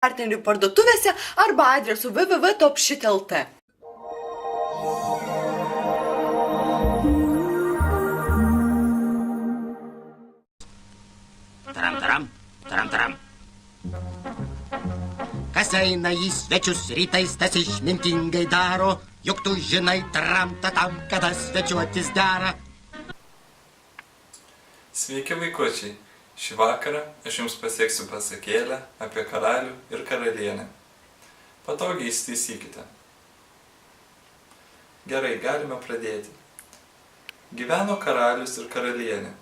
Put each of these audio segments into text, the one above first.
partnerių parduotuvėse arba adresu www.topshit.lt. Taram. Kas eina į svečius rytais, tas išmintingai daro, juk tu žinai, taram, kada svečiuotis dera. Sveiki vaikučiai, šį vakarą aš jums pasieksiu pasakėlę apie karalių ir karalienę. Patogiai įsitaisykite. Gerai, galime pradėti. Gyveno karalius ir karalienė.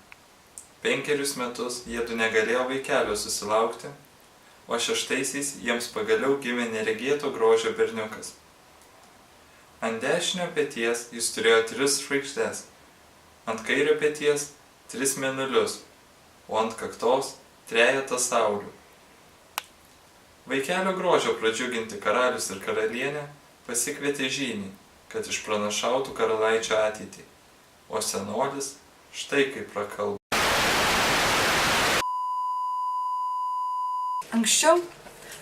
5 metus jiedu negalėjo vaikelio susilaukti, o 6 jiems pagaliau gimė neregėto grožio berniukas. Ant dešinio peties jis turėjo 3 žvaigždes, ant kairio peties 3 mėnulius, o ant kaktos 3 saulių. Vaikelio grožio pradžiuginti karalius ir karalienė pasikvietė žynį, kad išpranašautų karalaičio ateitį, o senolis štai kaip prakalbo. Anksčiau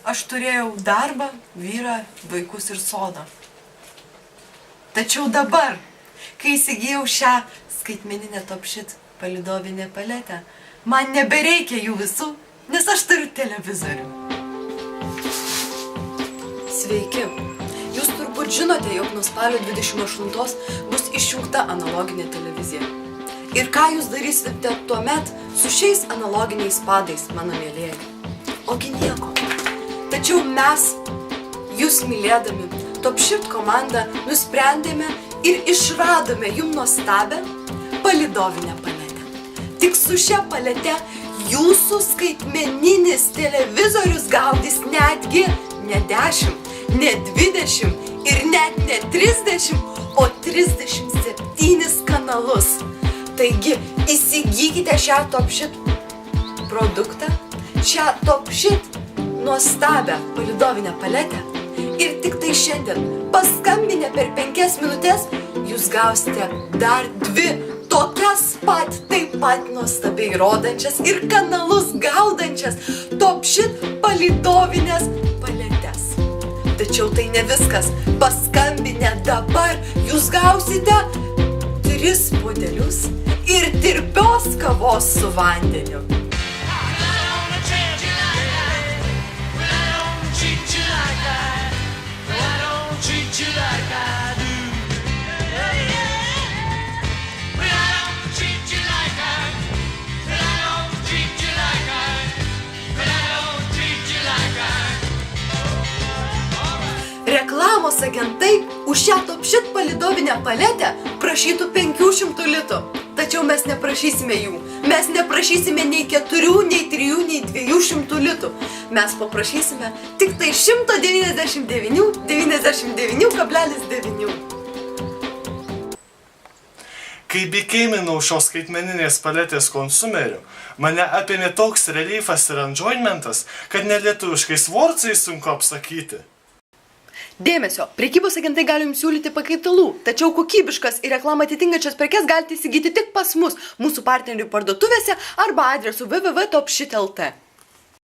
aš turėjau darbą, vyrą, vaikus ir sodą. Tačiau dabar, kai įsigijau šią skaitmeninę Topshit palydovinę paletę, man nebereikia jų visų, nes aš turiu televizorių. Sveiki! Jūs turbūt žinote, jog nuo spalio 28 bus išjungta analoginė televizija. Ir ką jūs darysite tuomet su šiais analoginiais padais, mano mielieji? Ogi nieko. Tačiau mes, jūs mylėdami, Topshit komanda nusprendėme ir išradome jums nuostabią palydovinę paletę. Tik su šia palete jūsų skaitmeninis televizorius gaudys netgi ne 10, ne 20 ir net ne 30, o 37 kanalus. Taigi įsigykite šią Topshit produktą, šią Topshit nuostabią palydovinę paletę ir tik tai šiandien paskambinę per 5 minutės jūs gausite dar 2 tokias taip pat nuostabiai rodančias ir kanalus gaudančias Topshit palydovinės paletes. Tačiau tai ne viskas. Paskambinę dabar jūs gausite 3 puodelius ir tirpios kavos su vandeniu. Reklamos agentai už šią Topshit palydovinę paletę prašytų 500 litų. Tačiau mes neprašysime jų. Mes neprašysime nei 4, nei 3, nei 200 litų. Mes paprašysime tik tai 199,9. Kai bekeiminau šios skaitmeninės paletės konsumeriu, mane apėmė toks reliefas ir enjoymentas, kad nelietuviškais wordsais sunku apsakyti. Dėmesio, prekybos agentai gali jums siūlyti pakaitalų, tačiau kokybiškas ir reklamą atitinkančias prekes galite įsigyti tik pas mus, mūsų partnerių parduotuvėse arba adresu www.topshit.lt.